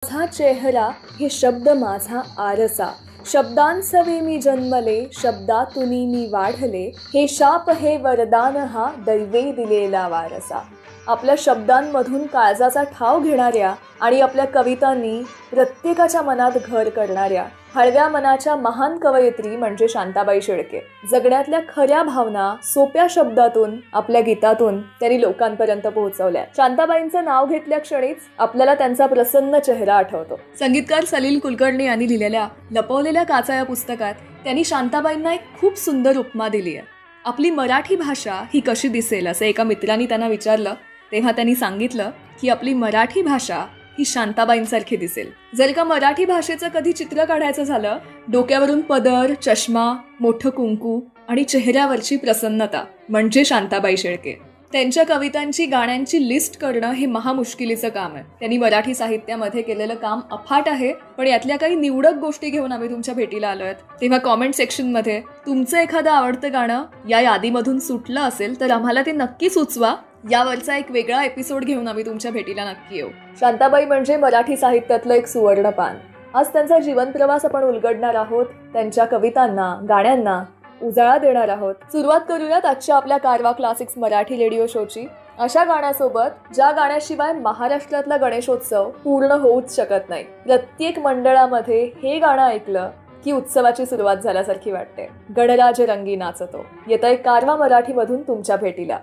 माझा चेहरा हे शब्द माझा आरसा, शब्दांसवे मी जन्मले, शब्दातुनी मी वाढले, हे शाप हे वरदान हा दैवे दिलेला वारसा. आपल्या शब्दांमधून काळजाचा ठाव घेणाऱ्या आणि आपल्या कवितांनी प्रत्येकाच्या मनात घर करणाऱ्या हळव्या मनाच्या महान कवयित्री म्हणजे शांताबाई शेळके. जगण्यातल्या खऱ्या भावना सोप्या शब्दातून आपल्या गीतातून त्यांनी लोकांपर्यंत पोहोचवल्या. शांताबाईंचं नाव घेतल्या क्षणीच आपल्याला त्यांचा प्रसन्न चेहरा आठवतो. संगीतकार सलील कुलकर्णी यांनी लिहिलेल्या लपवलेल्या काचा या पुस्तकात त्यांनी शांताबाईंना एक खूप सुंदर उपमा दिली आहे. आपली मराठी भाषा ही कशी दिसेल असं एका मित्रांनी त्यांना विचारलं तेव्हा त्यांनी सांगितलं की आपली मराठी भाषा ही शांताबाईंसारखी दिसेल. जर का मराठी भाषेचं कधी चित्र काढायचं झालं, डोक्यावरून पदर, चष्मा, मोठं कुंकू आणि चेहऱ्यावरची प्रसन्नता म्हणजे शांताबाई शेळके. त्यांच्या कवितांची गाण्यांची लिस्ट करणं हे महामुश्किलीचं काम आहे. त्यांनी मराठी साहित्यामध्ये केलेलं काम अफाट आहे. पण यातल्या काही निवडक गोष्टी घेऊन आम्ही तुमच्या भेटीला आलोय. तेव्हा कॉमेंट सेक्शनमध्ये तुमचं एखादं आवडतं गाणं या यादीमधून सुटलं असेल तर आम्हाला ते नक्की सुचवा. यावरचा एक वेगळा एपिसोड घेऊन आम्ही तुमच्या भेटीला नक्की येऊ. शांताबाई म्हणजे मराठी साहित्यातलं एक सुवर्णपान. आज त्यांचा जीवन प्रवास आपण उलगडणार आहोत. त्यांच्या कवितांना, गाण्यांना उजाळा देणार आहोत. सुरुवात करूयात आजच्या आपल्या कारवा क्लासिक्स मराठी रेडिओ शोची अशा गाण्यासोबत ज्या गाण्याशिवाय महाराष्ट्रातला गणेशोत्सव पूर्ण होऊच शकत नाही. प्रत्येक मंडळामध्ये हे गाणं ऐकलं की उत्सवाची सुरुवात झाल्यासारखी वाटते. गणराज रंगी नाचतो येतंय कारवा मराठीमधून तुमच्या भेटीला.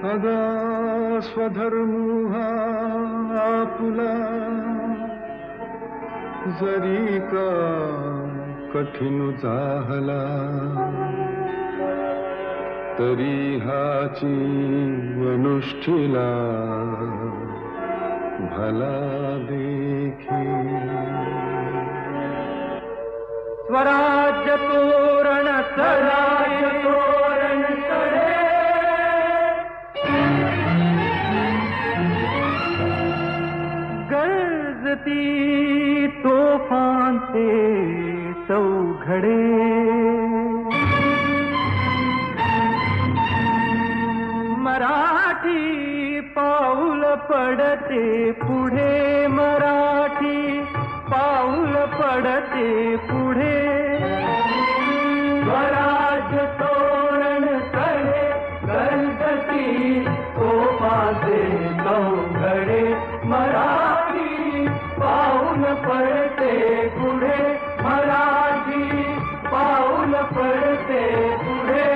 अगा स्वधर्मू हा आपुला जरी का कठीण जाहला तरी हाची अनुष्ठीला भला देखी स्वराज्य तोरण स्वराज्य तोरण चढे गरजती तोफांचे चौघडे मराठी पाऊल पडते पुढे मराठी पाऊल पडते पुढे स्वराज्य तोरण चढे गणपती तोफांचे चौघडे मराठी पाऊल पडते पुढे मराठी पाऊल पडते पुढे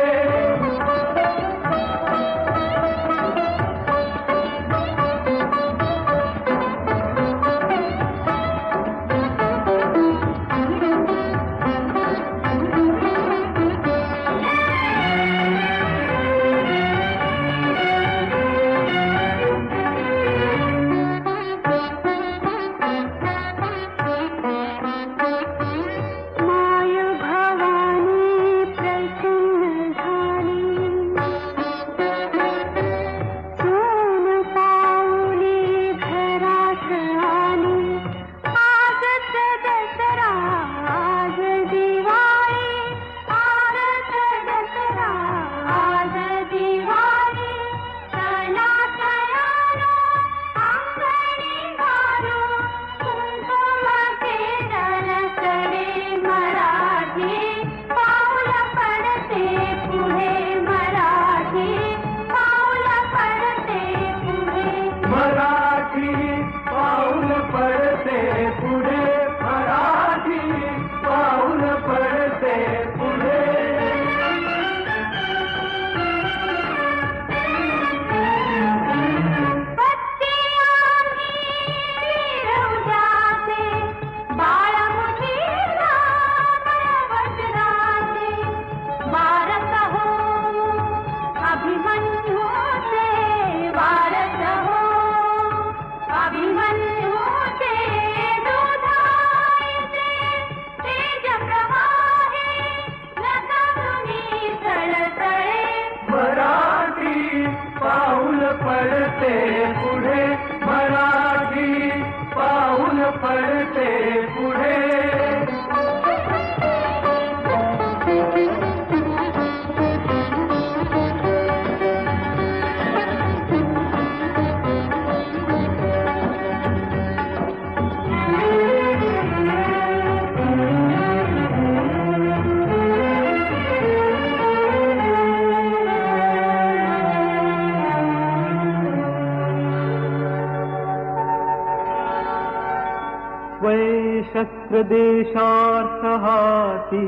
देशार्थ हाती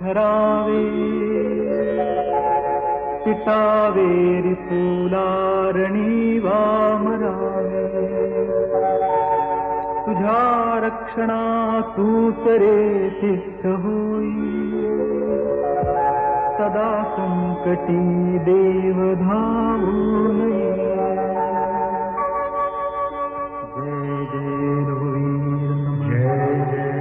धरावे पिटावेरी फुलारणी वामरावे तुझ्या रक्षणा तू करे तिष्ठ होई सदा संकटी देव धावून ये जय जय रघुवीर जय जय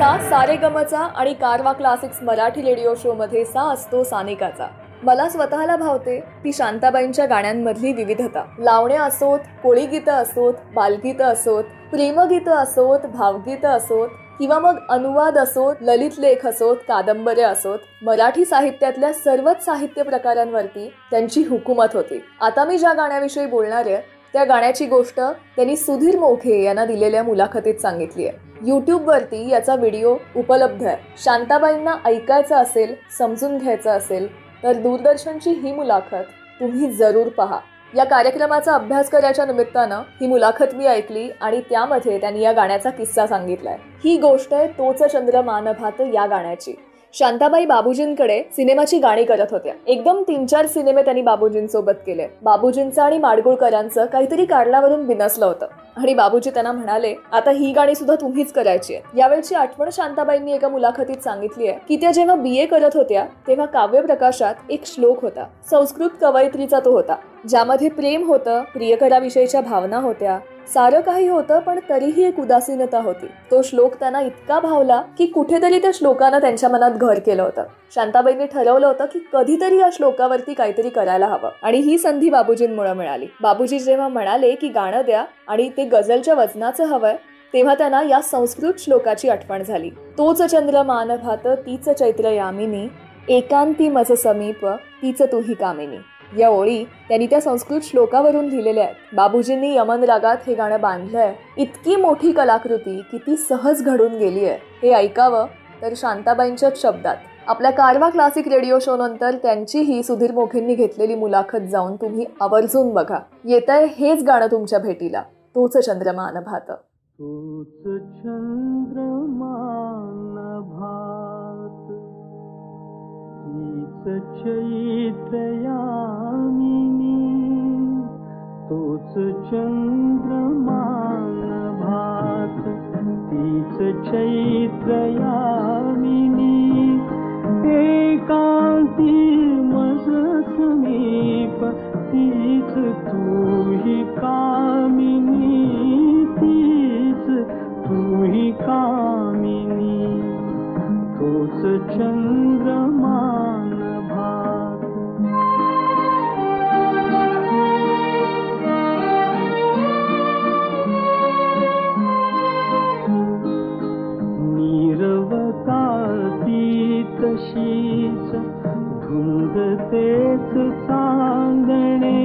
सा सारेगमचा आणि कारवा क्लासिक्स मराठी रेडिओ शो मध्ये सा असतो सानिकाचा. मला स्वतःला भावते ती शांताबाईंच्या गाण्यांमधली विविधता. लावणे असोत, कोळी गीतं असोत, बालगीतं असोत, प्रेमगीतं असोत, भावगीतं असोत किंवा मग अनुवाद असोत, ललित लेख असोत, कादंबऱ्या असोत, मराठी साहित्यातल्या सर्वच साहित्य प्रकारांवरती त्यांची हुकूमत होती. आता मी ज्या गाण्याविषयी बोलणार आहे त्या गाण्याची गोष्ट त्यांनी सुधीर मोघे यांना दिलेल्या मुलाखतीत सांगितली आहे. यूट्यूबवरती याचा व्हिडिओ उपलब्ध आहे. शांताबाईंना ऐकायचं असेल, समजून घ्यायचं असेल तर दूरदर्शनची ही मुलाखत तुम्ही जरूर पहा. या कार्यक्रमाचा अभ्यास करायच्या निमित्तानं ही मुलाखत मी ऐकली आणि त्यामध्ये त्यांनी या गाण्याचा किस्सा सांगितलाय. ही गोष्ट आहे तोच चंद्र मान भात या गाण्याची. शांताबाई बाबूजींकडे सिनेमाची गाणी करत होत्या. एकदम 3-4 सिनेमे त्यांनी बाबूजींसोबत केले. बाबूजींचं आणि माडगुळकरांचं काहीतरी कारणावरून बिनसलं होतं आणि बाबूजी त्यांना म्हणाले, आता ही गाणी सुद्धा तुम्हीच करायची आहे. यावेळची आठवण शांताबाईंनी एका मुलाखतीत सांगितली आहे की त्या जेव्हा BA करत होत्या तेव्हा काव्यप्रकाशात एक श्लोक होता. संस्कृत कवयित्रीचा तो होता, ज्यामध्ये प्रेम होतं, प्रियकराविषयीच्या भावना होत्या, सारं काही होतं पण तरीही एक उदासीनता होती. तो श्लोक त्यांना इतका भावला की कुठेतरी त्या श्लोकानं त्यांच्या मनात घर केलं होतं. शांताबाईंनी ठरवलं होतं की कधीतरी या श्लोकावरती काहीतरी करायला हवं आणि ही संधी बाबूजींमुळे मिळाली. बाबूजी जेव्हा म्हणाले की गाणं द्या आणि ते गझलच्या वजनाचं हवंय तेव्हा त्यांना या संस्कृत श्लोकाची आठवण झाली. तोच चंद्र मान भात तीच चैत्र यामिनी, एकांती मज समीप तीच तुही कामिनी. या ओळी त्यांनी त्या संस्कृत श्लोकावरून लिहिलेल्या आहेत. बाबूजींनी यमन रागात हे गाणं बांधलंय. इतकी मोठी कलाकृती किती सहज घडून गेली आहे हे ऐकावं तर शांताबाईंच्याच शब्दात. आपल्या कारवा क्लासिक रेडिओ शो नंतर त्यांचीही सुधीर मोघेंनी घेतलेली मुलाखत जाऊन तुम्ही आवर्जून बघा. येतंय हेच गाणं तुमच्या भेटीला, तोच चंद्रमान भात. तोच चंद्रमान भात तीच चैत्र यामिनी, तोच चंद्रमान भात तीच चैत्र यामिनी, एकांती मज समीप तीच तुही कामिनी, तीच तुही कामिनी, तोच चंद्रमान भात. नीरवताती तशीच धुंद तेच चांदणे,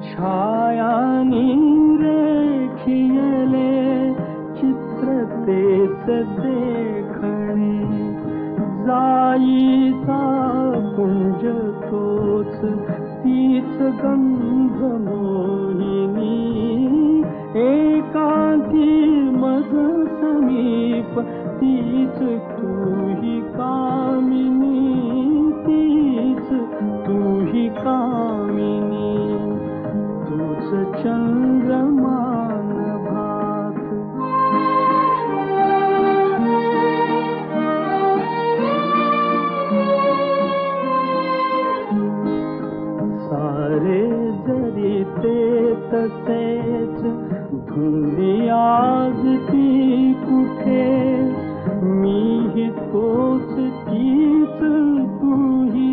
छायानी रेखियले चित्र तेच देखणे, जाईचा कुंज तोच तीच गंध मोहिनी, एकांती मज समीप तीच तुही कामिनी, तीच तुही कामिनी, तोच चंद्रमान भात. सारे जरी ते तसेच धुंदी आज ती कुठे, मीही तोच तीच तुही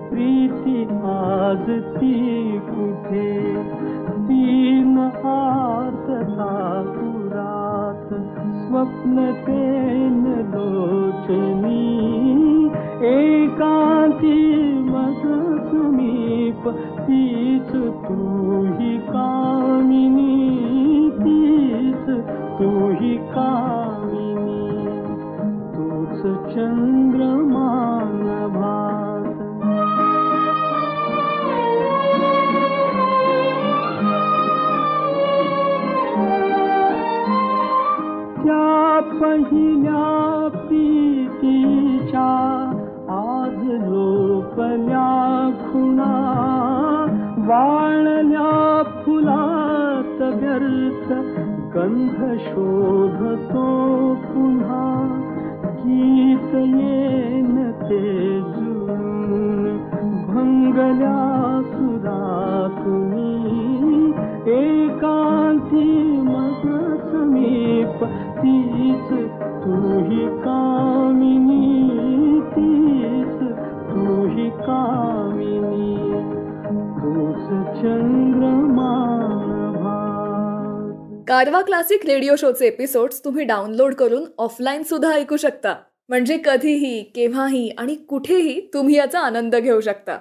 प्रीती आज ती कुठे, तीन आर्तता पुरात स्वप्न तेन लोचनी, एकांती मज समीप तीच तुही कामिनी, तीच तुही कामिनी, तोच चंद्रमान भात. त्या पहिल्या प्रीतीच्या आज लोपल्या खुणा, वाळल्या फुलात व्यर्थ गंध शोधतो पुन्हा, गीत येन ते जुळून भंगल्या सुरातुनी, एकांती मज समीप तीच तुही ही कामिनी तीच तू ही कामिनी तूच चंद्रमान भाग. कारवा क्लासिक रेडिओ शोचे एपिसोड्स तुम्ही डाउनलोड करून ऑफलाईन सुद्धा ऐकू शकता. म्हणजे कधीही, केव्हाही आणि कुठेही तुम्ही याचा आनंद घेऊ शकता.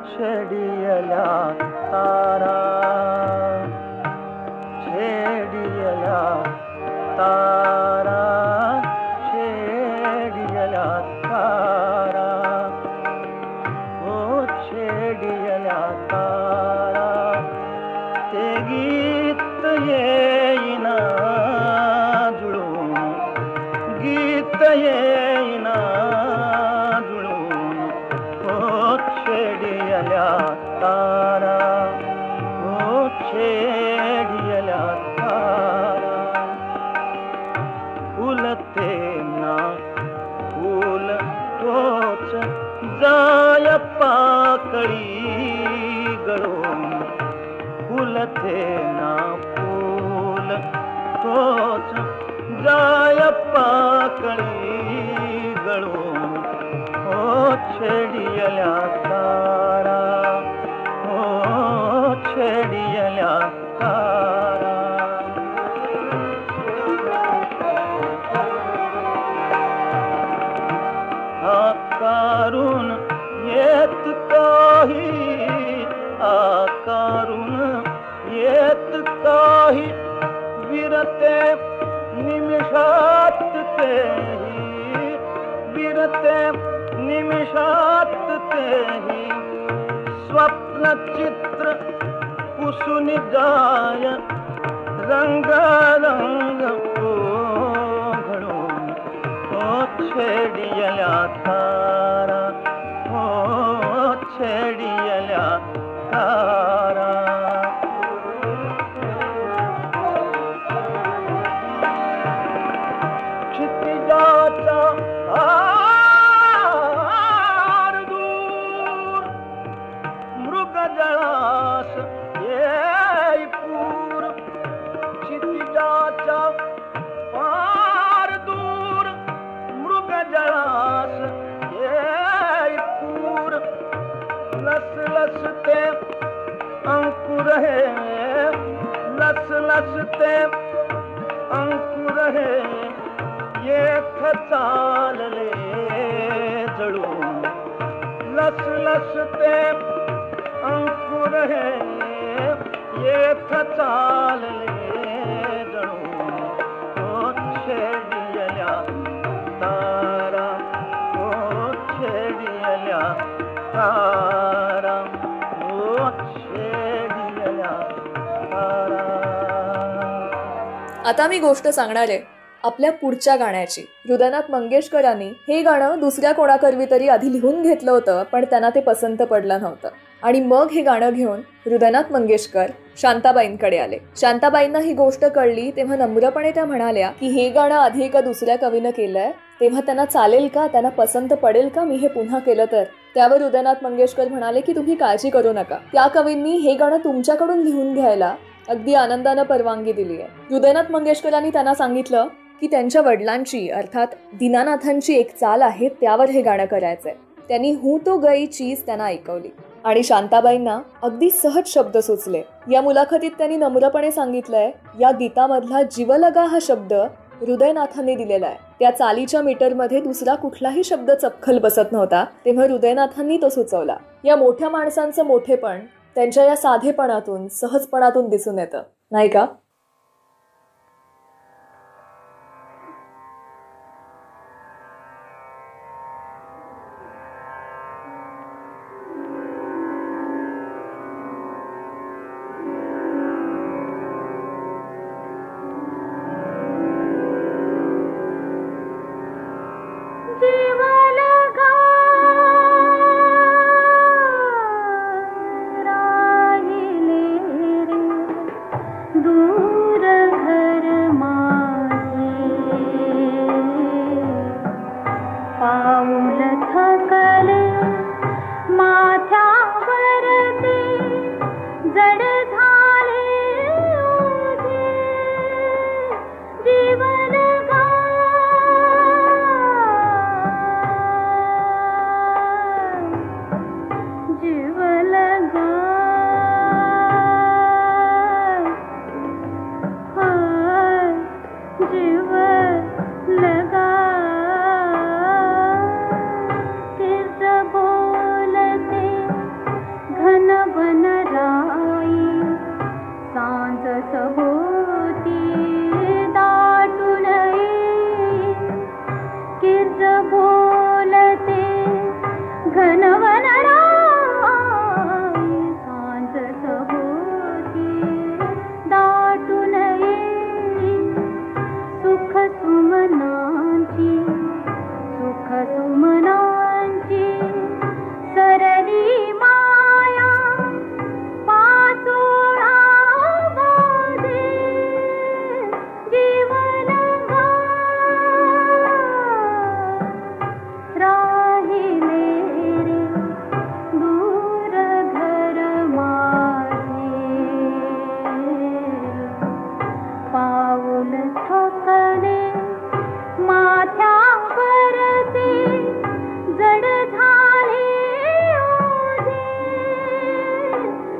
छेडियला तारा छेडियला तारा छेडियला तारा ओ छेडियला तारा ते गीत येईना जुळून गीत येईना जुळून ओ छेडियला तारा ओ छेडियला तारा फुलते ना फूल तोच जाय पाकळी गळून फुलते ना फूल तोच जाय पाकळी गळून ओ छेडियला तारा ओ छेडियला तारा आकारून येत काही आकारून येत काही विरते निमिषात तेही विरते निमिषात तेही स्वप्न चित्र पुसून जाय रंग रंग घडून ओ छेडियला तारा ओ छेडियला तारा क्षितिजाचा आर दूर मृगजळास येई पूर क्षितिजाचा पार दूर मृगजळास येई पूर लस लसते अंकुर हे लस लसते अंकुर हे एक चालले जळून लस लसते अंकुर हे एक चालले जळून ओ छेडियला तारा ओ छेडियला तारा ओ छेडियला तारा. आता मी गोष्ट सांगणार आहे आपल्या पुढच्या गाण्याची. हृदयनाथ मंगेशकरांनी हे गाणं दुसऱ्या कोणाकरवी तरी आधी लिहून घेतलं होतं, पण त्यांना ते पसंत पडलं नव्हतं. आणि मग हे गाणं घेऊन हृदयनाथ मंगेशकर शांताबाईंकडे आले. शांताबाईंना ही गोष्ट कळली तेव्हा नम्रपणे त्या म्हणाल्या की हे गाणं आधी एका दुसऱ्या कवीनं केलंय, तेव्हा त्यांना चालेल का, त्यांना पसंत पडेल का मी हे पुन्हा केलं तर. त्यावर हृदयनाथ मंगेशकर म्हणाले की तुम्ही काळजी करू नका, त्या कवींनी हे गाणं तुमच्याकडून लिहून घ्यायला अगदी आनंदानं परवानगी दिली आहे. हृदयनाथ मंगेशकरांनी त्यांना सांगितलं की त्यांच्या वडिलांची अर्थात दीनानाथांची एक चाल आहे, त्यावर हे गाणं करायचंय. त्यांनी हूं तो गई चीज त्यांना ऐकवली आणि शांताबाईंना अगदी सहज शब्द सुचले. या मुलाखतीत त्यांनी नम्रपणे सांगितलंय या गीतामधला जीवलगा हा शब्द हृदयनाथांनी दिलेला आहे. त्या चालीच्या मीटरमध्ये दुसरा कुठलाही शब्द चपखल बसत नव्हता, तेव्हा हृदयनाथांनी तो सुचवला. या मोठ्या माणसांचं मोठेपण त्यांच्या या साधेपणातून, सहजपणातून दिसून येतं, नाही का? दूर पाऊल थकले माथ्यावरचे जड झाले ओझे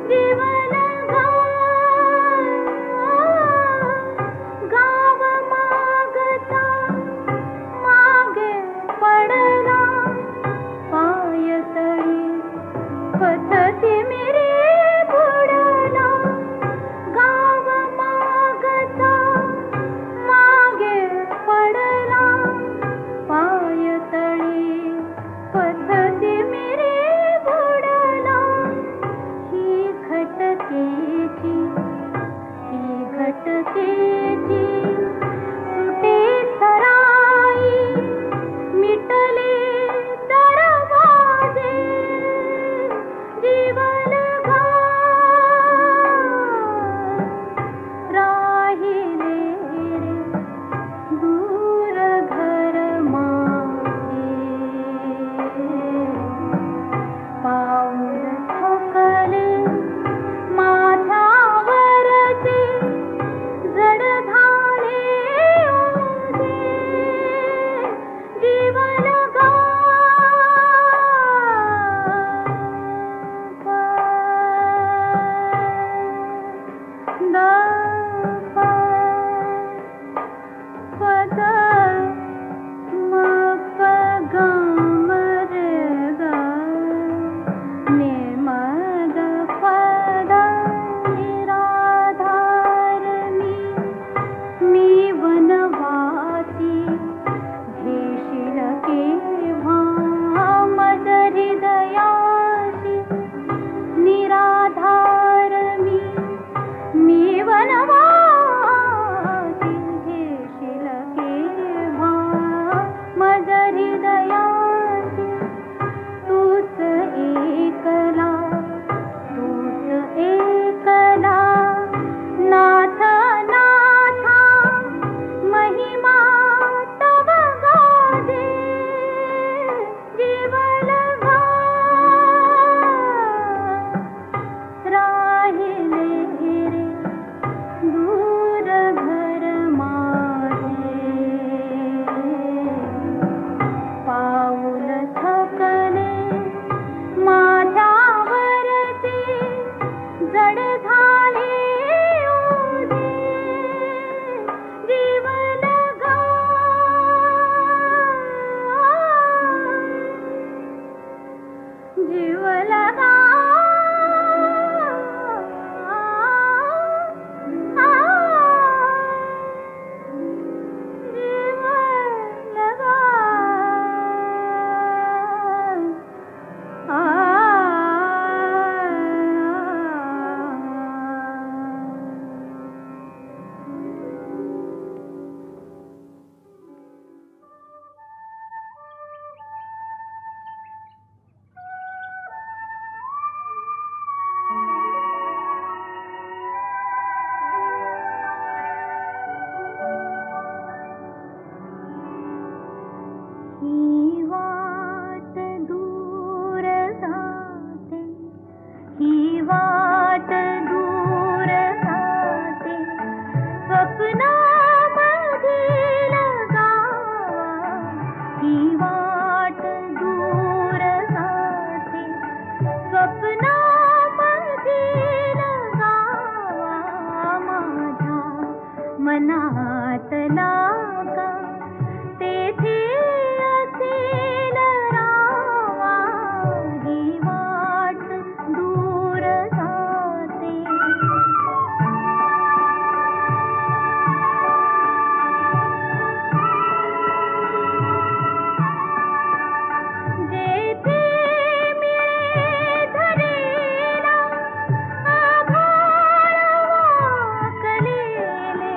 जीवन गाव मागता मागे पडला पायतळी पथती मेरे बुडला गाव मागता मागे पडला पायतळी पथती मेरे बुडला ही घटकेची सुटे सराई मिटले दरवाजे जीवन राहिले रे दूर घर माझे पाऊल थकले माथ्यावरचे जड झाले ओझे जीवन पद निराधार मी वनवासी घेशील केव्हा मज हृदयाशी निराधार मी वनवासी घेशील केव्हा मज हृदयाशी तूच एकला नाथ नाथा महिमा तव गाजे जीवन राहिले रे दूर घर माझे पाऊल थकले माथ्यावरचे जड झाले ओझे जीवन जीवलगा ही वाट दूर जाते स्वप्नामधील गावा ही वाट दूर जाते स्वप्नामधील गावा माझ्या मनातला का तेथे असेल रावा ही वाट दूर जाते जेथे मिळे धरेला आभाळ वाकलेले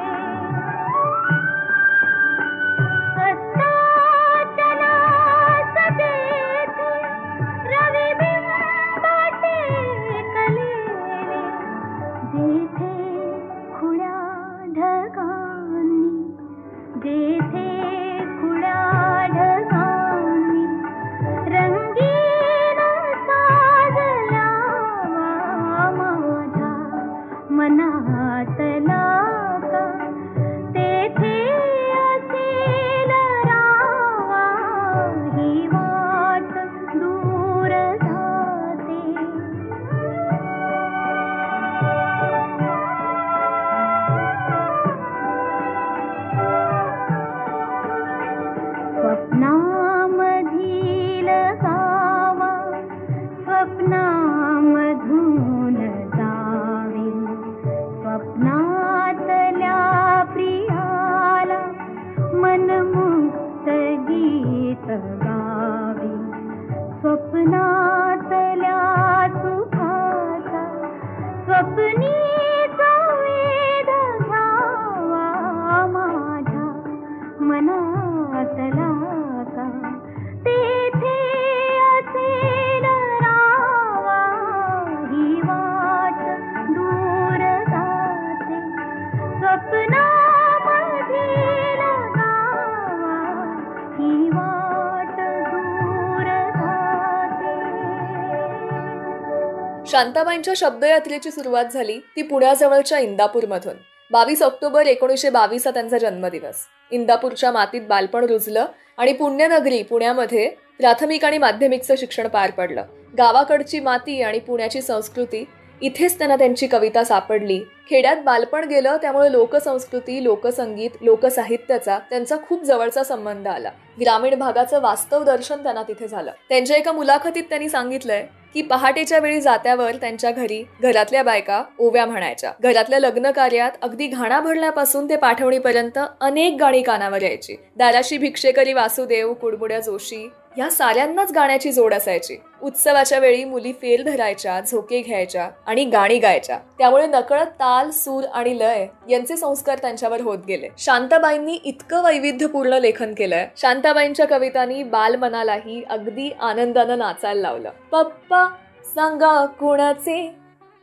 शांताबाईंच्या शब्दयात्रेची सुरुवात झाली ती पुण्याजवळच्या इंदापूरमधून. 22 ऑक्टोबर 1922 त्यांचा जन्मदिवस. इंदापूरच्या मातीत बालपण रुजलं आणि पुण्यनगरी पुण्यामध्ये प्राथमिक आणि माध्यमिकचं शिक्षण पार पडलं. गावाकडची माती आणि पुण्याची संस्कृती इथेच त्यांना त्यांची कविता सापडली. खेड्यात बालपण गेलं त्यामुळे लोकसंस्कृती, लोकसंगीत, लोकसाहित्याचा त्यांचा खूप जवळचा संबंध आला. ग्रामीण भागाचं वास्तव दर्शन त्यांना तिथे झालं. त्यांच्या एका मुलाखतीत त्यांनी सांगितलंय की पहाटेच्या वेळी जात्यावर त्यांच्या घरी घरातल्या बायका ओव्या म्हणायच्या. घरातल्या लग्न कार्यात अगदी घाणा भरण्यापासून ते पाठवणीपर्यंत अनेक गाणी कानावर यायची. दाराशी भिक्षेकरी वासुदेव, कुडमुड्या जोशी या साऱ्यांनाच गाण्याची जोड असायची. उत्सवाच्या वेळी मुली फेर धरायच्या, झोके घ्यायच्या आणि गाणी गायच्या. त्यामुळे नकळत ताल, सूर आणि लय यांचे संस्कार त्यांच्यावर होत गेले. शांताबाईंनी इतकं वैविध्यपूर्ण लेखन केलंय. शांताबाईंच्या कवितांनी बालमनालाही अगदी आनंदानं नाचायला लावलं. पप्पा सांगा कुणाचे,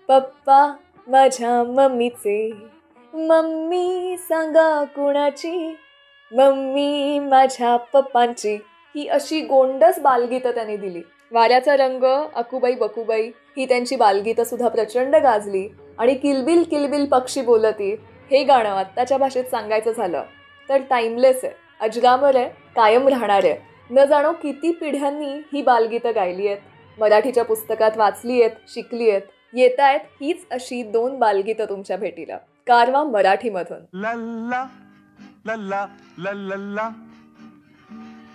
पप्पा माझ्या मम्मीचे, मम्मी सांगा कुणाची, मम्मी माझ्या पप्पांची. ही अशी गोंडस बालगीतं त्यांनी दिली. वाऱ्याचा रंग, अकुबाई बकुबाई ही त्यांची बालगीतं सुद्धा प्रचंड गाजली. आणि किलबिल किलबिल पक्षी बोलती हे गाणं आत्ताच्या भाषेत सांगायचं झालं तर टाइमलेस आहे, अजरामर आहे, कायम राहणार आहे. न जाणो किती पिढ्यांनी ही बालगीतं गायली आहेत, मराठीच्या पुस्तकात वाचली आहेत, शिकली आहेत. येत आहेत हीच अशी 2 बालगीतं तुमच्या भेटीला, कारवा मराठीमधून. लल्ला लल्ला लल्ला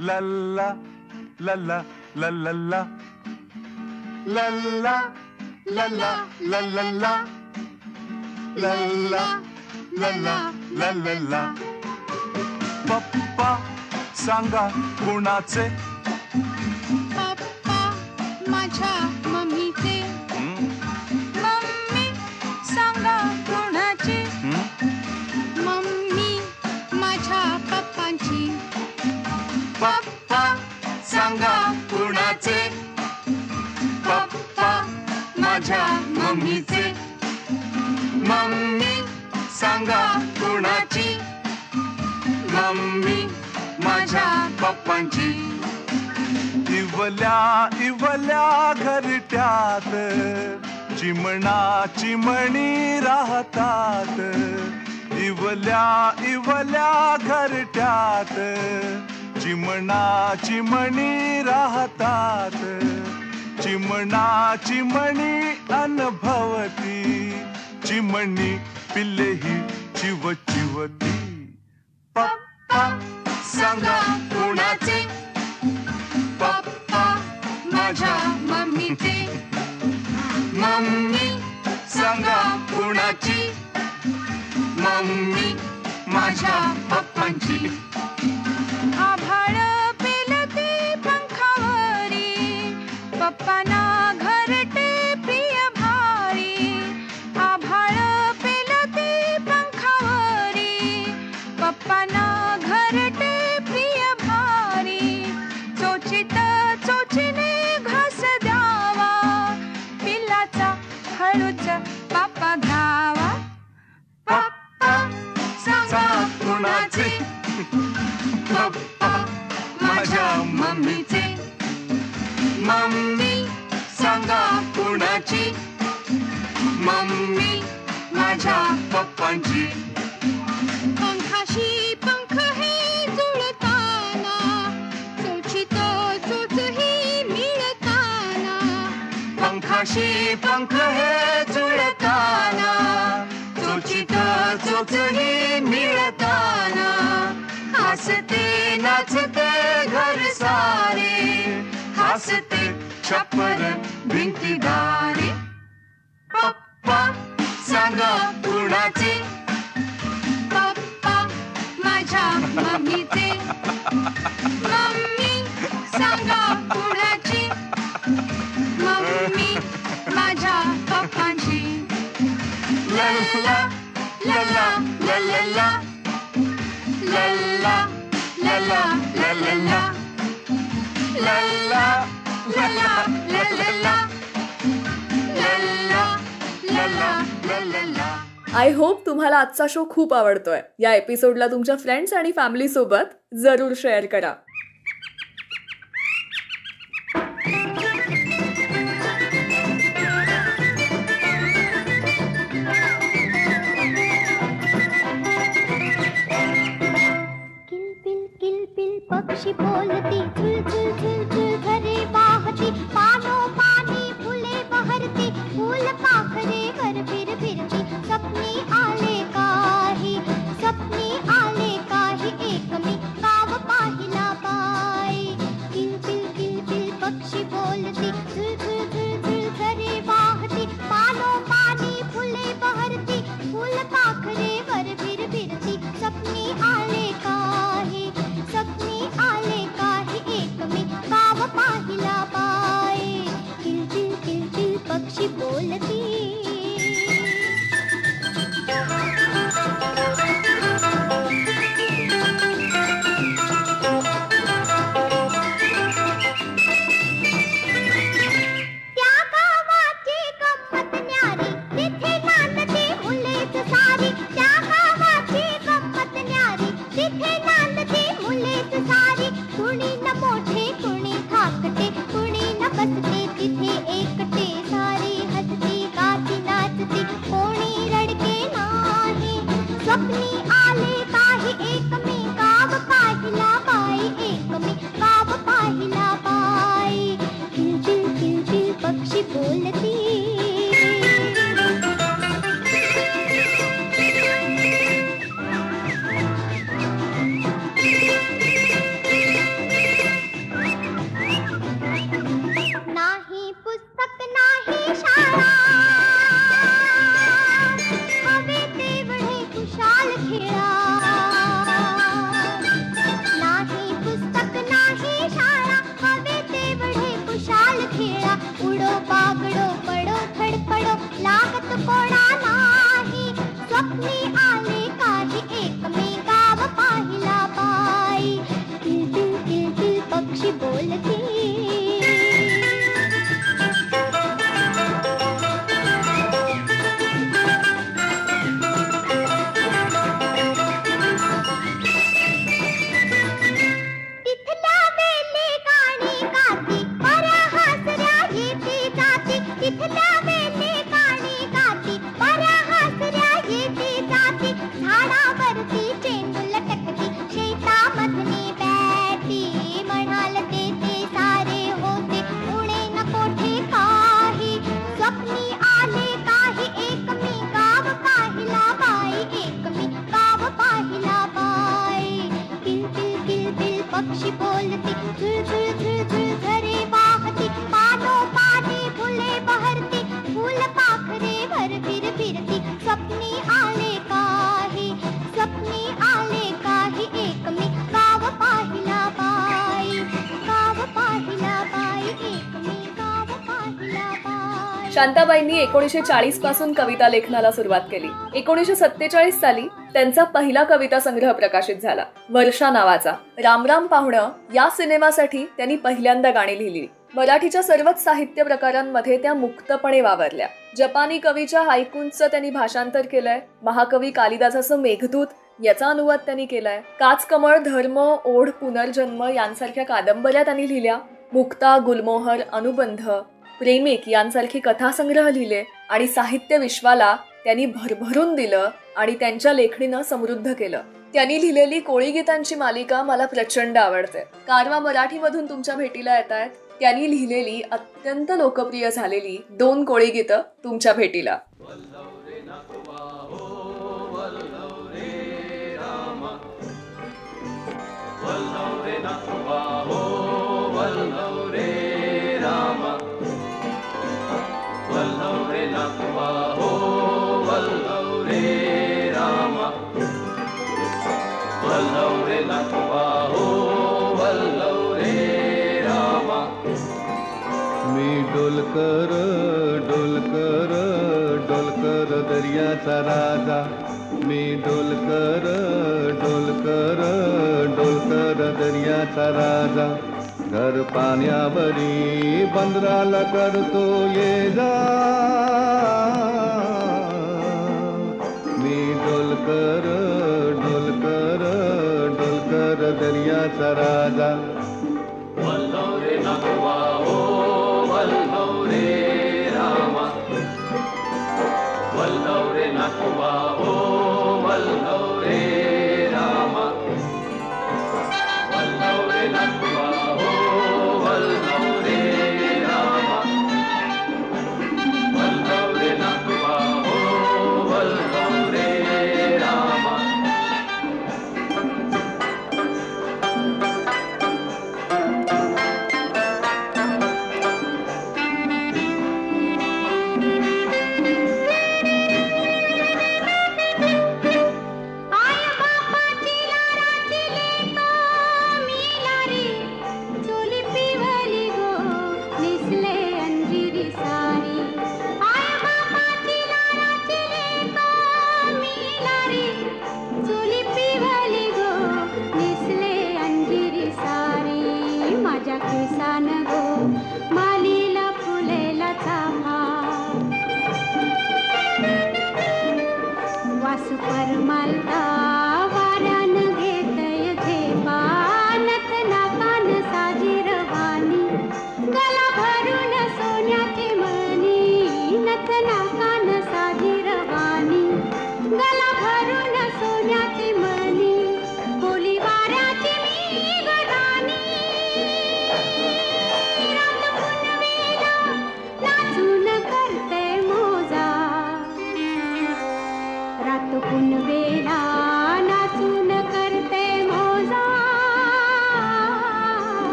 लल्ला लल्ला लल्ला लल्ला लल्ला लल्ला लल्ला लल्ला लल्ला. पप्पा सांगा कुणाचे, पप्पा माझ्या मम्मीचे, मम्मी सांगा कोणाची, मम्मी माझ्या पप्पांची. पप्पा सांगा कुणाचे, पप्पा माझ्या मम्मीचे, मम्मी सांगा कुणाची, मम्मी माझ्या पप्पांची. इवल्या इवल्या घरट्यात चिमणा चिमणी राहतात. इवल्या इवल्या घरट्यात चिमणा चिमणी राहतात. चिमणा चिमणी अनुभवती, चिमणी पिल्लेही चिव चिवती. पप्पा सांगा कुणाचे, पप्पा माझ्या मम्मीचे, मम्मी सांगा कुणाची, मम्मी माझ्या पप्पांची. आभाळ पेलते पंखावरी, पप्पांना घरटे प्रिय भारी. आभाळ पेलते पंखावरी, पप्पांना घरटे प्रिय भारी. चोचित चोचीने घास द्यावा, पिल्लाचा हळूच पापा घ्यावा. पप्पा सांगा कुणाचे, पप्पा माझ्या मम्मीचे, मम्मी सांगा कुणाची, मम्मी माझ्या पप्पांची. पंखाशी पंख हे जुळताना, चोचीत चोच ही मिळताना. पंखाशी पंख हे जुळताना, चोचीत चोच ही मिळताना. हसते नाचते घर सारे, हसते छप्पर भिंतीदारे. पप्पा सांगा कुणाचे, पप्पा माझ्या मम्मीचे, मम्मी सांगा कुणाची, मम्मी माझ्या पप्पांची. लल्ला लल्ला लल्ला लल्ला लल्ला लल्ला लल्ला लल्ला लल्ला लल्ला लल्ला लल्ला. आय होप तुम्हाला आजचा शो खूप आवडतोय. या एपिसोडला तुमच्या फ्रेंड्स आणि फॅमिली सोबत जरूर शेअर करा. बोलती, झुल झुल झुल झुल झरे वाहती, पानो पानी फुले बहरती, फूल पाखरे वर फिर फिरती, स्वप्नी आले काही, स्वप्नी आले काही, एक मी गाव पाहिला बाई. किल किल किल किल पक्षी बोलती, झुल झुल झुल झुल झरे वाहती, पानो पानी फुले बहरती, फूल पाखरे वर फिर फिरती, स्वप्नी आले काही, स्वप्नी आले काही, एक मी गाव पाहिला बाई. किल किल किल किल पक्षी बोलती. त्या गावाची गंमत न्यारी, तिथे नांदते मुलेच सारी, त्या गावाची गंमत न्यारी, तिथे नांदते मुलेच सारी, कुणी न मोठे कुणी थाकते, कुणी न बसते तिथे एकटे, सारी हसती गाती नाचती, कोणी रडके नाही. स्वप्नी आले काही, एक मी गाव पाहिला बाई, एक मी गाव पाहिला बाई. किल किल किल किल पक्षी बोलती. नाही पुस्तक नाही शाळा, हवे तेवढे खुशाल खेळा. नाही पुस्तक नाही शाळा, हवे तेवढे खुशाल खेळा. उडो बागडो पडो धडपडो, लागत कोणा नाही. स्वप्नी आले काही, एक मी गाव पाहिला बाई. किल किल किल किल पक्षी बोलती. तिथल्या वेली गाणी गाती, परा हसऱ्या येती जाती, तिथल्या वेली गाणी गाती, परा हसऱ्या येती जाती, झाडावरती चेंडू लटकती, शेतामधली बॅटी, म्हणाल ते सारे होते, उणे न कोठे काही. स्वप्नी आले काही, एक मी गाव पाहिला बाई, एक मी गाव पाहिला बाई. किल किल किल किल पक्षी बोलती, झुल झुल झुल झुल झरे वाहती, पानो पानी फुले बहरती, फूल पाखरे वर फिर फिरती, स्वप्नी आले काही, स्वप्नी आले काही, एक मी गाव पाहिला बाई, गाव पाहिला बाई, एक मी गाव पाहिला बाई. शांताबाईंनी 1940 पासून कविता लेखनाला सुरुवात केली. 1947 साली त्यांचा पहिला कविता संग्रह प्रकाशित झाला, वर्षा नावाचा. राम राम पाहुणं या सिनेमासाठी त्यांनी पहिल्यांदा गाणी लिहिली. मराठीच्या सर्वच साहित्य प्रकारांमध्ये त्या मुक्तपणे वावरल्या. जपानी कवीच्या हायकूंचं त्यांनी भाषांतर केलंय. महाकवी कालिदासाचं मेघदूत याचा अनुवाद त्यांनी केलाय. काचकमळ, धर्म, ओढ, पुनर्जन्म यांसारख्या कादंबऱ्या त्यांनी लिहिल्या. मुक्ता, गुलमोहर, अनुबंध, प्रेमिक यांसारखे कथासंग्रह लिहिले आणि साहित्य विश्वाला त्यांनी भरभरून दिलं आणि त्यांच्या लेखणीनं समृद्ध केलं. त्यांनी लिहिलेली कोळी गीतांची मालिका मला प्रचंड आवडते. कारवा मराठीमधून तुमच्या भेटीला येत आहेत. त्यांनी लिहिलेली अत्यंत लोकप्रिय झालेली 2 कोळी गीतं तुमच्या भेटीला. मी डोलकर डोलकर डोलकर दर्याचा राजा, मी डोलकर डोलकर डोलकर दर्याचा राजा, घर पाण्यावरी बंदराला करतो ये जा. मी डोलकर डोलकर डोलकर दर्याचा राजा. Wallore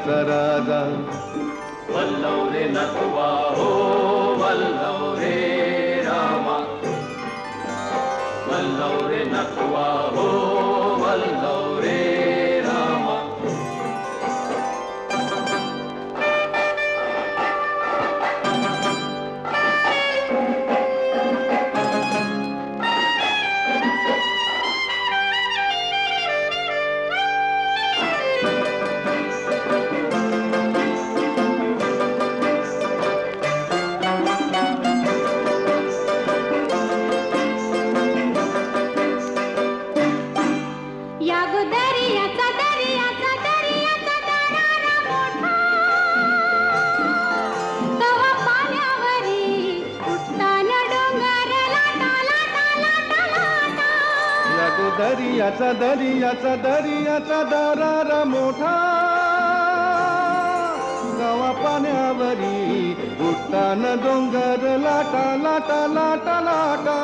दर्याचा राजा. वल्लव रे नटवा हो वल्लव रे रामा, वल्लव रे नटवा हो वल्लव रे रामा. दर्याचा दर्याचा दर्याचा दरारा मोठा, गावा पाण्यावरी उठताना डोंगर लाटा लाटा लाटा लाटा.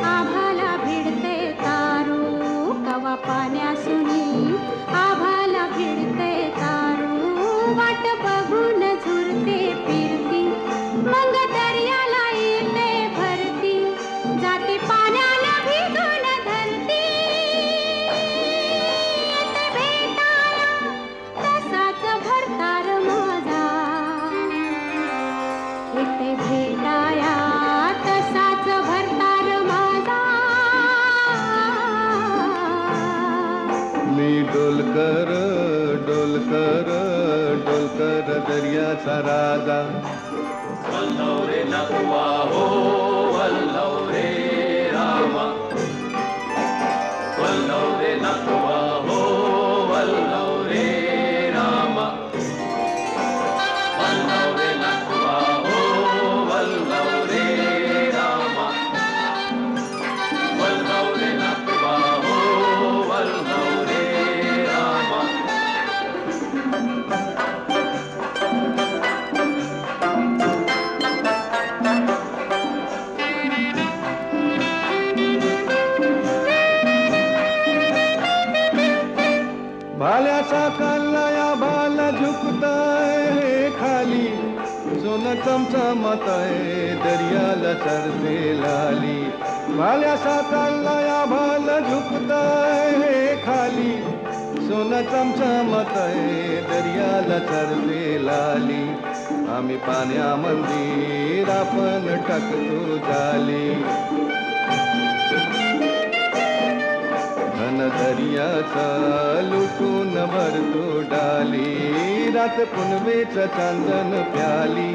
आभाला भिडते तारू, कवा पाण्यासुनी आभाला भिडते तारू. वाट बघून झुरते फिरती, मग दर्याला येते भरती. जाती पाण्याला भिजून धरती, येते भेटाया तसाच भरतार माझा. येते भेटाया तसाच भरतार माझा. मी डोलकर डोलकर डोलकर दर्याचा राजा. वल्लव रे नटवा हो वल्लव रे रामा, वल्लव रे नटवा हो वल्लव रे रामा, वल्लव रे नटवा हो वल्लव रे रामा, वल्लव रे नटवा हो वल्लव रे रामा. भाल्याचा कल्लाया भाला झुकताय खाली, सोनं चमचमतय दर्याला चरते लाली. भाल्याचा कल्लाया भाला झुकताय खाली, सोनं चमचमतय दर्याला चरते लाली. आम्ही पाण्यामंदिर आपण टाकतो जाली. घन दर्याचा लुटून भरतो डाली. रात पुनवेच चांदन प्याली,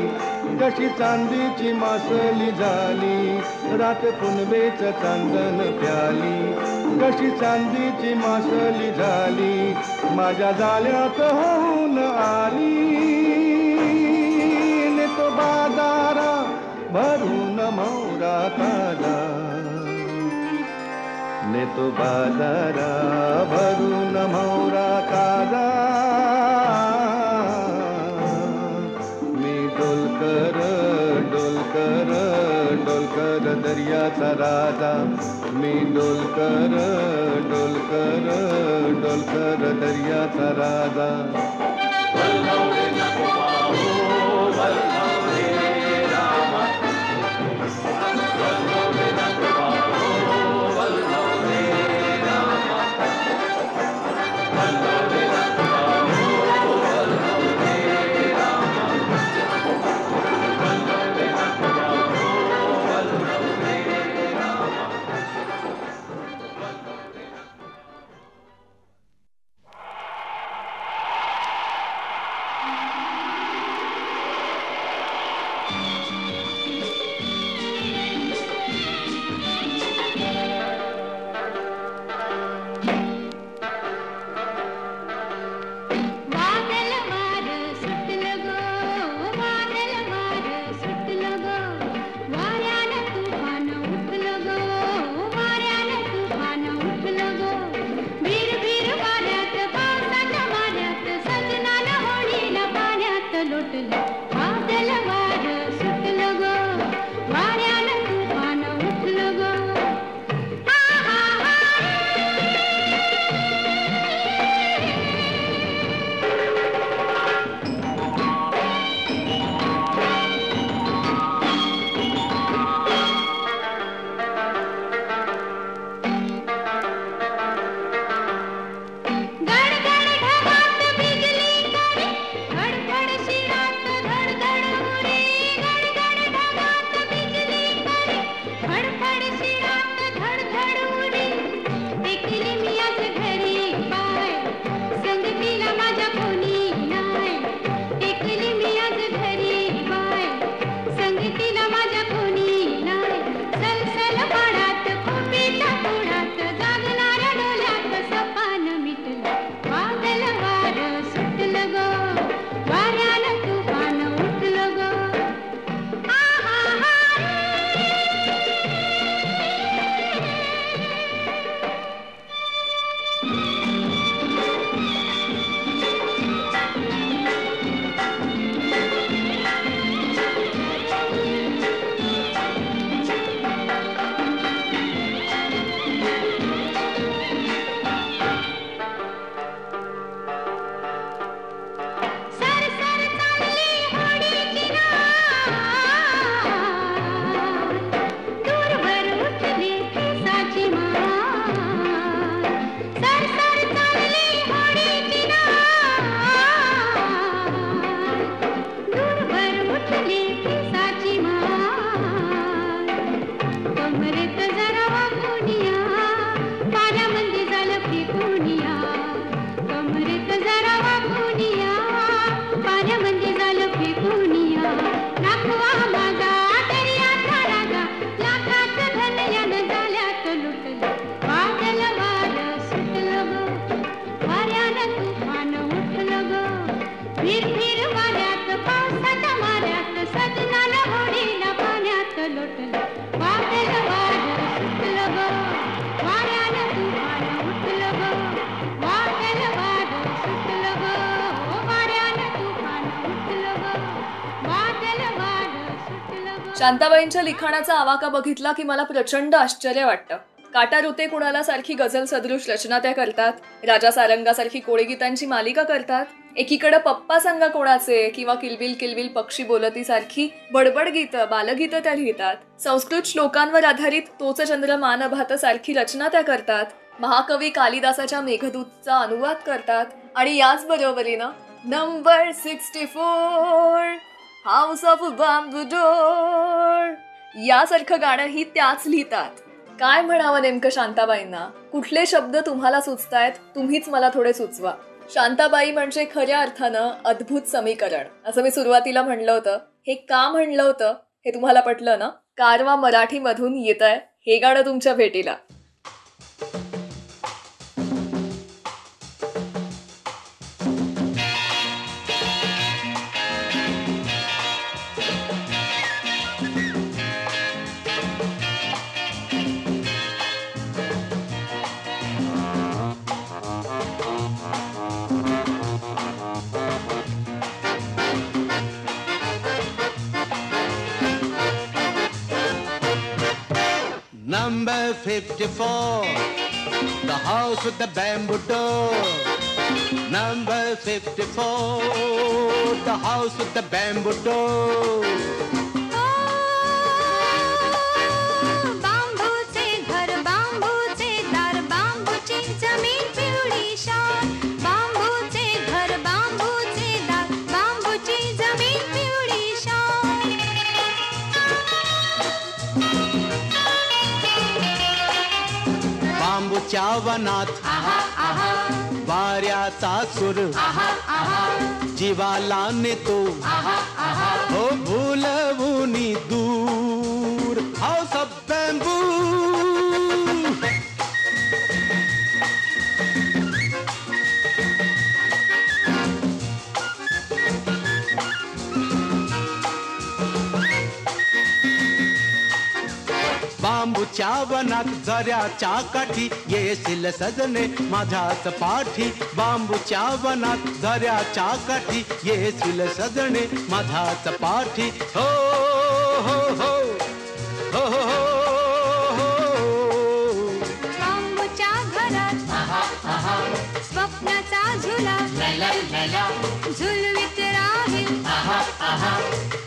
कशी चांदीची मासली झाली. रात पुनवेच चांदन प्याली, कशी चांदीची मासली झाली. माझ्या जाळ्यात होऊन आली, ने तो बाजारा भरून मोरा ताजा. ने तो बाजारा भरून मोरा ताजा. मी डोलकर डोलकर डोलकर दर्याचा राजा. मी डोलकर डोलकर डोलकर दर्याचा राजा. वल्लव रे नटवा हो वल्लव रे रामा, वल्लव रे नटवा हो वल्लव रे रामा, वल्लव रे नटवा हो वल्लव रे रामा, वल्लव रे नटवा हो वल्लव रे रामा. नम्रित जरा वागुनिया पाण्यामध्ये झालं फेकूनिया दाखवा माझा दर्याचा राजा लाखाचं धन यानं झाल्यात लुटलं वादळ वारं सुटलं ग वाऱ्यानं तुफान उठलं ग फिर फिर वाऱ्यात पावसाच्या माऱ्यात सजनाला होडीला पाण्यात लोटलं वादळ वारं सुटलं ग वाऱ्यानं तुफान उठलं ग वादळ वारं सुटलं ग वाऱ्यानं तुफान उठलं ग वादळ वारं सुटलं ग. शांताबाईंच्या लिखाणाचा आवाका बघितला की मला प्रचंड आश्चर्य वाटतं. काटा रुते कुणाला सारखी गझल सदृश रचना त्या करतात, राजा सारंगासारखी कोळी गीतांची मालिका करतात, एकीकडे पप्पा सांगा कोणाचे किंवा किलबिल किलबिल पक्षी बोलती सारखी बडबड गीतं बालगीतं त्या लिहितात, संस्कृत श्लोकांवर आधारित तोच चंद्र मान भात सारखी रचना त्या करतात, महाकवी कालिदासाच्या मेघदूतचा अनुवाद करतात आणि याच बरोबरीनं number 64 house of bamboo door यासारखं गाणंही त्याच लिहितात. काय म्हणावं नेमकं शांताबाईंना? कुठले शब्द तुम्हाला सुचतायत? तुम्हीच मला थोडे सुचवा. शांताबाई म्हणजे खऱ्या अर्थानं अद्भुत समीकरण, असं मी सुरुवातीला म्हणलं होतं. हे का म्हणलं होतं हे तुम्हाला पटलं ना? कारवा मराठीमधून येतंय हे गाणं तुमच्या भेटीला. Number 54, the house with the bamboo door. Number 54, the house with the bamboo door. बांबूचे घर बांबूचे दार बांबूची जमीन पिवळी शाल बांबूचे घर बांबूचे दार बांबूची जमीन पिवळी शाल बांबूच्या वनात वाऱ्याचा सूर जीवाला नेतो हो भुलवूनी दूर. House of bamboo. बांबूच्या वनात झऱ्याच्या काठी येशील सजने माझ्याच पाठी. बांबूच्या वनात झऱ्याच्या काठी येशील सजने माझ्याच पाठी. हो हो हो हो हो हो. बांबूच्या घरात स्वप्नाचा झुला झुलवीत राहील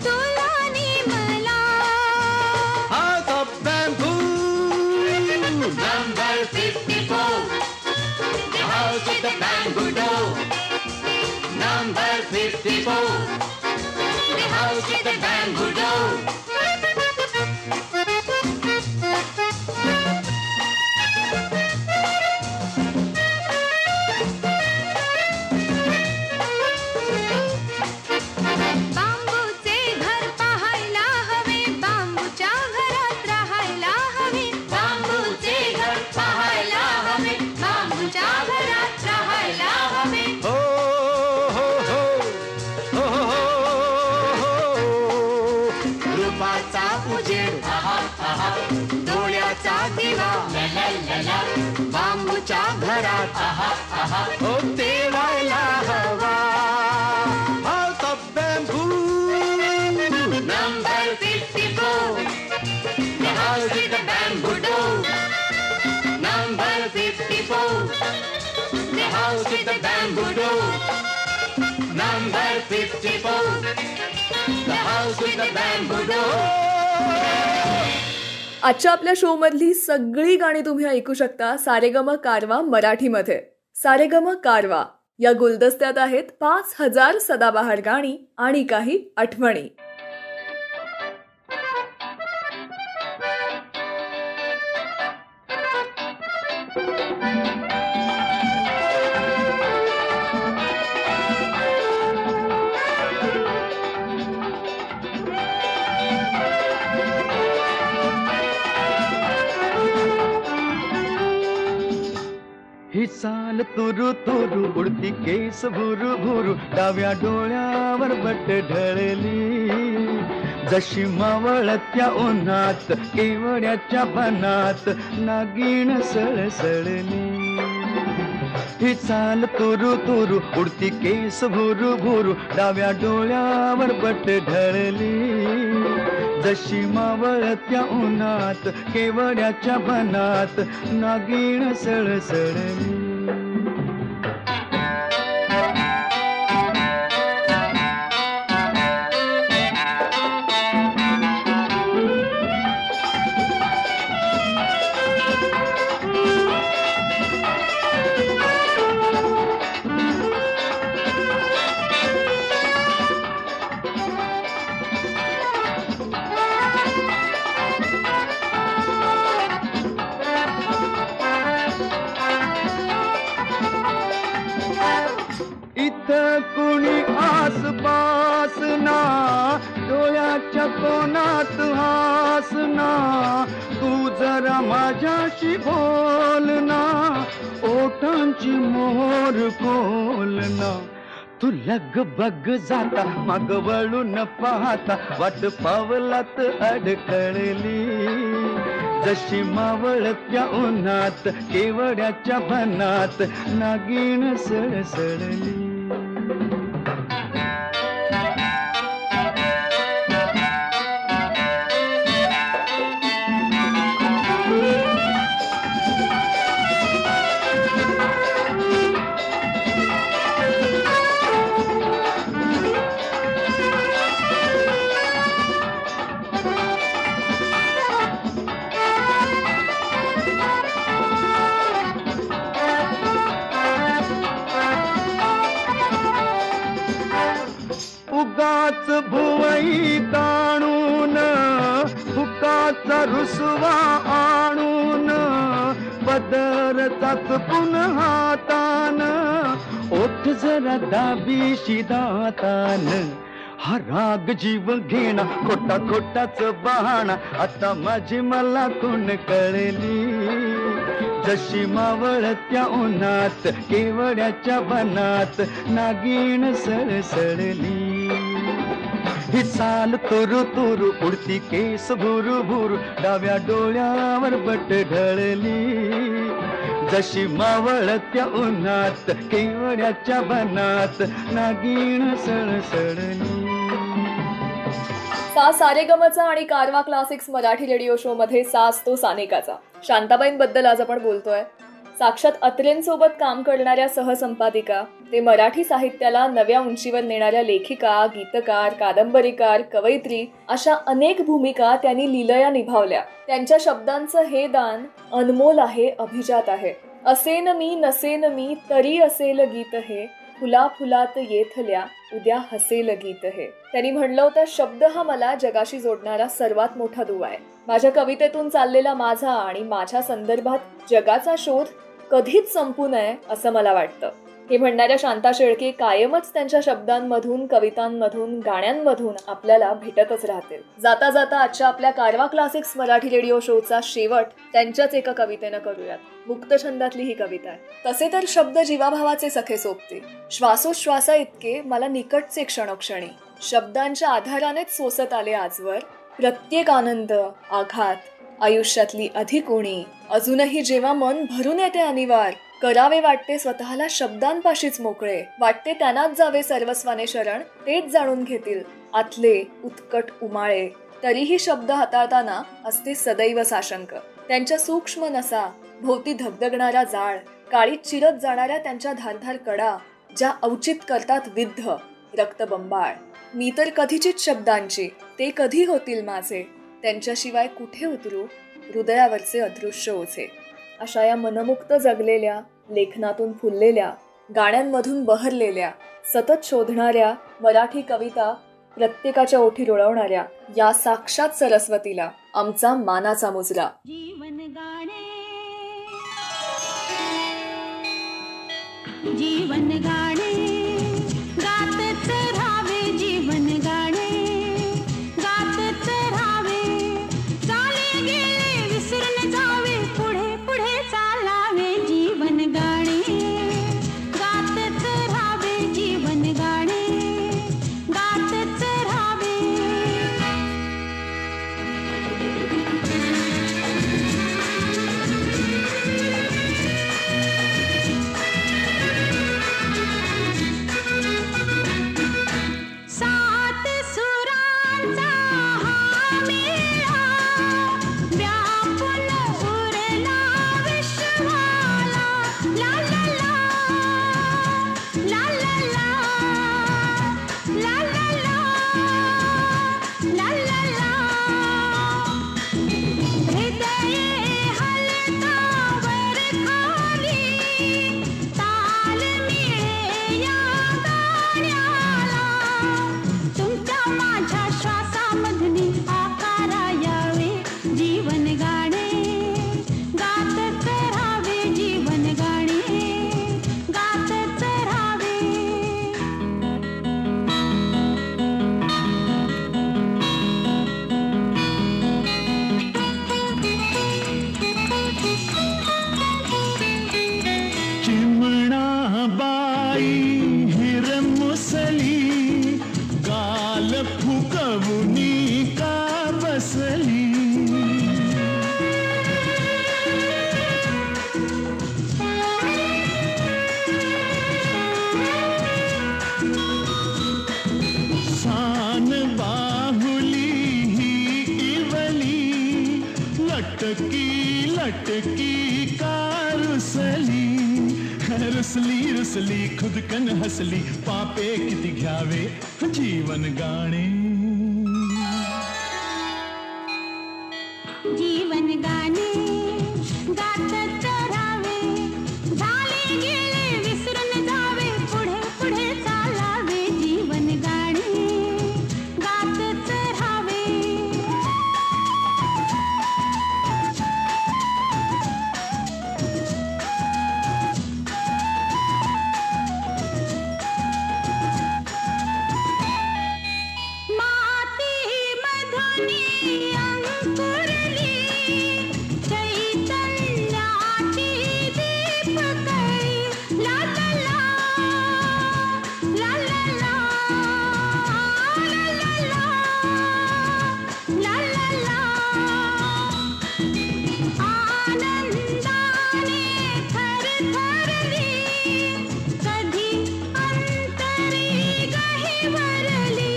तुला नि मला. House of bamboo. Number 54, the house with the bamboo door. Number 54, the house with the bamboo door. बांबूचे घर पाहायला हवे बांबूच्या घरात राहायला हवे बांबूचे घर पाहायला हवे बांबूच्या घरात राहायला हवे. हो हो हो हो हो हो. रूपाचा उजेड डोळ्याचा दिवा बांबूच्या घरात हो तेवायला हवा. House of bamboo. Number 54, the house with the bamboo door. Number 54, the house with the bamboo door. Number 54, the house with the bamboo door. आजच्या आपल्या शो मधली सगळी गाणी तुम्ही ऐकू शकता सारेगम कारवा मराठीमध्ये. सारेगम कारवा या गुलदस्त्यात आहेत 5000 सदाबहार गाणी आणि काही आठवणी. तुरु तुरु उडती केस भुरु भुरु डाव्या डोळ्यावर बट ढळली जशी मावळत्या उन्हात केवड्याच्या बनात नागिण सळसळली ही चाल तुरु तुरु उडती केस भुरु भुरु डाव्या डोळ्यावर बट ढळली जशी मावळत्या उन्हात केवड्याच्या बनात नागिण सळसळली कुणी आसपास ना डोळ्याच्या कोणात हास ना तू जरा माझ्याशी बोल ना ओठांची मोहर खोल ना तू लग बग जाता मग वळून पाहता वाट पावलात अडकळली जशी मावळत्या उन्हात केवड्याच्या बनात नागिण सळसळली उगाच भुवई ताणून फुकाचा रुसवा आणून पदर चाचपून हातान ओठ जरा दाबीशी दातान हा राग जीव घेणा खोटा खोटाच बहाणा आता माझी मला कोण कळली जशी मावळत्या उन्हात केवड्याच्या बनात नागिण सळसळली ही चाल तुरु तुरु उडती केस भुरु भुरु डाव्या डोळ्यावर बट ढळली जशी मावळत्या उन्हात केवड्याच्या बनात नागिण सळसळली सा सारेगमचा आणि कारवा क्लासिक्स मराठी रेडिओ शो मध्ये सा असतो सानिकाचा. शांताबाईंबद्दल आज आपण बोलतोय. साक्षात अत्रेंसोबत काम करणाऱ्या सहसंपादिका ते मराठी साहित्याला नव्या उंचीवर नेणाऱ्या लेखिका, गीतकार, कादंबरीकार, कवयित्री अशा अनेक भूमिका त्यांनी लीलया निभावल्या. त्यांच्या शब्दांचं हे दान अनमोल आहे, अभिजात आहे. असेन मी नसेन मी तरी असेल गीत हे फुला फुलात येथल्या उद्या हसेल गीत हे. त्यांनी म्हणलं होतं, शब्द हा मला जगाशी जोडणारा सर्वात मोठा दुवा आहे. माझ्या कवितेतून चाललेला माझा आणि माझ्या संदर्भात जगाचा शोध कधीच संपू नये असं मला वाटतं. हे म्हणणाऱ्या शांता शेळके कायमच त्यांच्या शब्दांमधून, कवितांमधून, गाण्यांमधून आपल्याला भेटतच राहतील. जाता जाता आजच्या आपल्या कारवा क्लासिक्स मराठी रेडिओ शोचा शेवट त्यांच्याच एका कवितेनं करूयात. मुक्तछंदातली ही कविता आहे. तसे तर शब्द जीवाभावाचे सखे सोबते, श्वासोश्वासा इतके मला निकटचे क्षणोक्षणी. शब्दांच्या आधारानेच सोसत आले आजवर प्रत्येक आनंद, आघात, आयुष्यातली अधिक उणी. अजूनही जेव्हा मन भरून येते अनिवार, करावे वाटते स्वतःला शब्दांपाशीच मोकळे. वाटते त्यांनाच जावे सर्वस्वाने शरण, तेच जाणून घेतील आतले उत्कट उमाळे. तरीही शब्द हाताळताना असते सदैव साशंक. त्यांच्या सूक्ष्म नसा, भोवती धगधगणारा जाळ, काळीत चिरत जाणाऱ्या त्यांच्या धारधार कडा, ज्या औचित करतात विद्ध रक्तबंबाळ. मी तर कधीचीच शब्दांची, ते कधी होतील माझे, त्यांच्याशिवाय कुठे उतरू हृदयावरचे अदृश्य ओझे. अशा या मनमुक्त जगलेल्या, लेखनातून फुललेल्या, गाण्यांमधून बहरलेल्या, सतत शोधणाऱ्या मराठी कविता प्रत्येकाच्या ओठी रुळवणाऱ्या या साक्षात सरस्वतीला आमचा मानाचा मुजरा. जीवन गाणे, जीवन गाणे गातच राहावे. जीवन गाणे गातच राहावे. चाले गेले विसरून जावे, पुढे पुढे चालावे. जीवन गाणे की कार रुसली रुसली खुद कन हसली पापे किती घ्यावे जीवन गाणे जीवन गाणे गातच राहावे झाले गेले विसरून जावे पुढे पुढे चालावे जीवन गाणे गातच राहावे माती मधुनी अंकुरली चैतन्याची दीपकळी ला ला ला ला ला ला ला ला ला आनंदाने थरथरली कधी अंतरी गहिवरली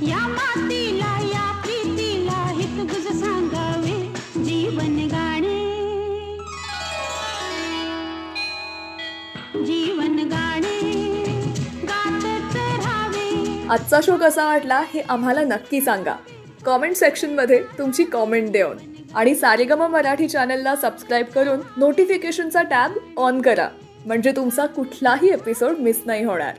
या मातीला या प्रीतीला हितगुज सांगावे जीवन गाणे जीवन गाणे गातच राहावे. आजचा शो कसा वाटला हे आम्हाला नक्की सांगा कॉमेंट सेक्शनमध्ये तुमची कॉमेंट देऊन. आणि सारेगम मराठी चॅनलला सबस्क्राईब करून नोटिफिकेशनचा टॅब ऑन करा म्हणजे तुमचा कुठलाही एपिसोड मिस नाही होणार.